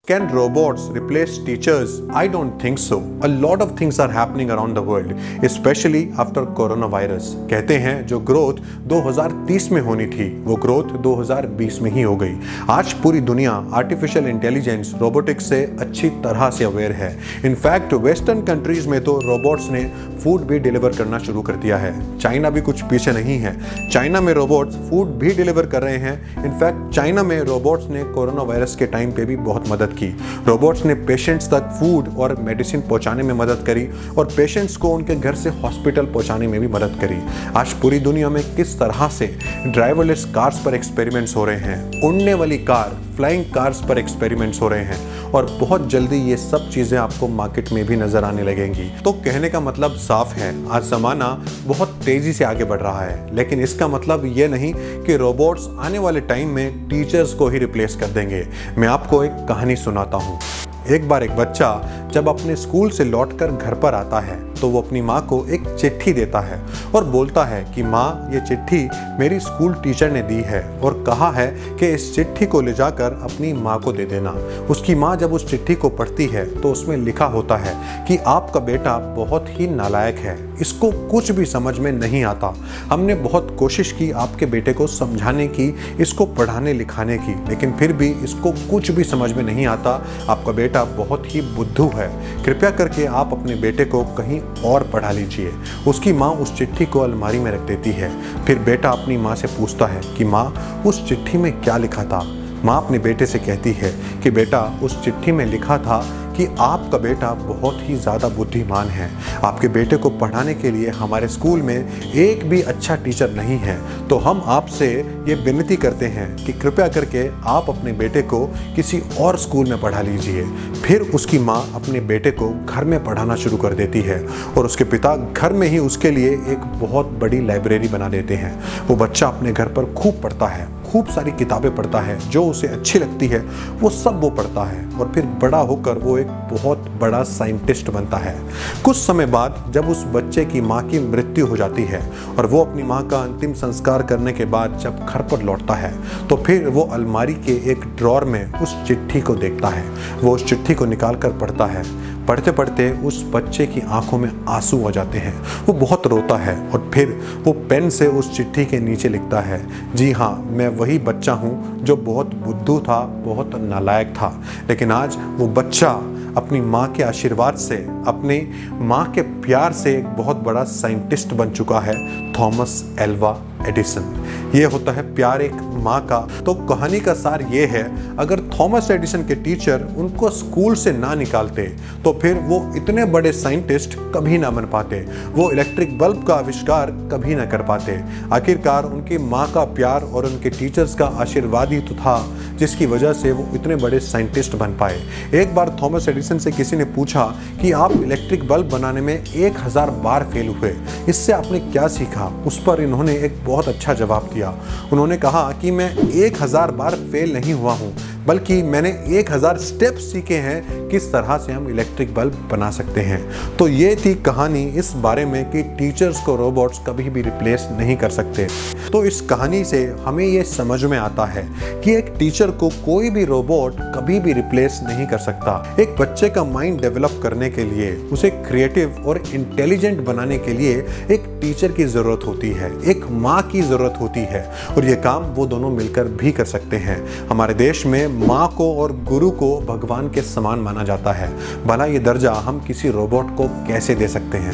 Can robots replace teachers? I don't think so. A lot of things are happening around the world, especially after coronavirus. कहते हैं जो growth 2030 में होनी थी, वो ग्रोथ 2020 में ही हो गई। आज पूरी दुनिया आर्टिफिशियल इंटेलिजेंस, रोबोटिक्स से अच्छी तरह से अवेयर है। इनफैक्ट वेस्टर्न कंट्रीज में तो रोबोट्स ने फूड भी डिलीवर करना शुरू कर दिया है। चाइना भी कुछ पीछे नहीं है। चाइना में रोबोट्स फूड भी डिलीवर कर रहे हैं। इनफैक्ट चाइना में रोबोट्स ने कोरोना वायरस के टाइम पे भी बहुत मदद की। रोबोट्स ने पेशेंट्स तक फूड और मेडिसिन पहुंचाने में मदद करी और पेशेंट्स को उनके घर से हॉस्पिटल पहुंचाने में भी मदद करी। आज पूरी दुनिया में किस तरह से ड्राइवरलेस कार्स पर एक्सपेरिमेंट्स हो रहे हैं, उड़ने वाली कार, फ्लाइंग कार्स पर एक्सपेरिमेंट्स हो रहे हैं और बहुत जल्दी ये सब चीज़ें आपको मार्केट में भी नजर आने लगेंगी। तो कहने का मतलब साफ है, आज ज़माना बहुत तेज़ी से आगे बढ़ रहा है, लेकिन इसका मतलब ये नहीं कि रोबोट्स आने वाले टाइम में टीचर्स को ही रिप्लेस कर देंगे। मैं आपको एक कहानी सुनाता हूँ। एक बार एक बच्चा जब अपने स्कूल से लौटकर घर पर आता है तो वो अपनी माँ को एक चिट्ठी देता है और बोलता है कि माँ, ये चिट्ठी मेरी स्कूल टीचर ने दी है और कहा है कि इस चिट्ठी को ले जाकर अपनी माँ को दे देना। उसकी माँ जब उस चिट्ठी को पढ़ती है तो उसमें लिखा होता है कि आपका बेटा बहुत ही नालायक है, इसको कुछ भी समझ में नहीं आता। हमने बहुत कोशिश की आपके बेटे को समझाने की, इसको पढ़ाने लिखाने की, लेकिन फिर भी इसको कुछ भी समझ में नहीं आता। आपका बेटा बहुत ही बुद्धू है, कृपया करके आप अपने बेटे को कहीं और पढ़ा लीजिए। उसकी माँ उस चिट्ठी को अलमारी में रख देती है। फिर बेटा अपनी माँ से पूछता है कि माँ, उस चिट्ठी में क्या लिखा था? माँ अपने बेटे से कहती है कि बेटा, उस चिट्ठी में लिखा था कि आपका बेटा बहुत ही ज़्यादा बुद्धिमान है। आपके बेटे को पढ़ाने के लिए हमारे स्कूल में एक भी अच्छा टीचर नहीं है, तो हम आपसे ये विनती करते हैं कि कृपया करके आप अपने बेटे को किसी और स्कूल में पढ़ा लीजिए। फिर उसकी माँ अपने बेटे को घर में पढ़ाना शुरू कर देती है और उसके पिता घर में ही उसके लिए एक बहुत बड़ी लाइब्रेरी बना देते हैं। वो बच्चा अपने घर पर खूब पढ़ता है, खूब सारी किताबें पढ़ता है, जो उसे अच्छी लगती है वो सब वो पढ़ता है और फिर बड़ा होकर वो एक बहुत बड़ा साइंटिस्ट बनता है। कुछ समय बाद जब उस बच्चे की माँ की मृत्यु हो जाती है और वो अपनी माँ का अंतिम संस्कार करने के बाद जब घर पर लौटता है तो फिर वो अलमारी के एक ड्रॉर में उस चिट्ठी को देखता है। वो उस चिट्ठी को निकाल कर पढ़ता है। पढ़ते पढ़ते उस बच्चे की आंखों में आंसू आ जाते हैं। वो बहुत रोता है और फिर वो पेन से उस चिट्ठी के नीचे लिखता है, जी हाँ, मैं वही बच्चा हूँ जो बहुत बुद्धू था, बहुत नालायक था, लेकिन आज वो बच्चा अपनी माँ के आशीर्वाद से, अपनी माँ के प्यार से एक बहुत बड़ा साइंटिस्ट बन चुका है, थॉमस एल्वा एडिसन। ये होता है प्यार एक माँ का। तो कहानी का सार ये है, अगर थॉमस एडिसन के टीचर उनको स्कूल से ना निकालते तो फिर वो इतने बड़े साइंटिस्ट कभी ना बन पाते, वो इलेक्ट्रिक बल्ब का आविष्कार कभी ना कर पाते। आखिरकार उनकी माँ का प्यार और उनके टीचर्स का आशीर्वाद ही तो था जिसकी वजह से वो इतने बड़े साइंटिस्ट बन पाए। एक बार थॉमस एडिसन से किसी ने पूछा कि आप इलेक्ट्रिक बल्ब बनाने में 1000 बार फेल हुए, इससे आपने क्या सीखा? उस पर इन्होंने एक बहुत अच्छा जवाब दिया। उन्होंने कहा कि मैं 1000 बार फेल नहीं हुआ हूँ, बल्कि मैंने 1000 स्टेप्स सीखे हैं किस तरह से हम इलेक्ट्रिक बल्ब बना सकते हैं। तो ये थी कहानी इस बारे में कि टीचर्स को रोबोट्स कभी भी रिप्लेस नहीं कर सकते। तो इस कहानी से हमें ये समझ में आता है कि एक टीचर को कोई भी रोबोट कभी भी रिप्लेस नहीं कर सकता। एक बच्चे का माइंड डेवलप करने के लिए, उसे क्रिएटिव और इंटेलिजेंट बनाने के लिए एक टीचर की ज़रूरत होती है, एक माँ की ज़रूरत होती है और ये काम वो दोनों मिलकर भी कर सकते हैं। हमारे देश में माँ को और गुरु को भगवान के समान माना जाता है। भला ये दर्जा हम किसी रोबोट को कैसे दे सकते हैं?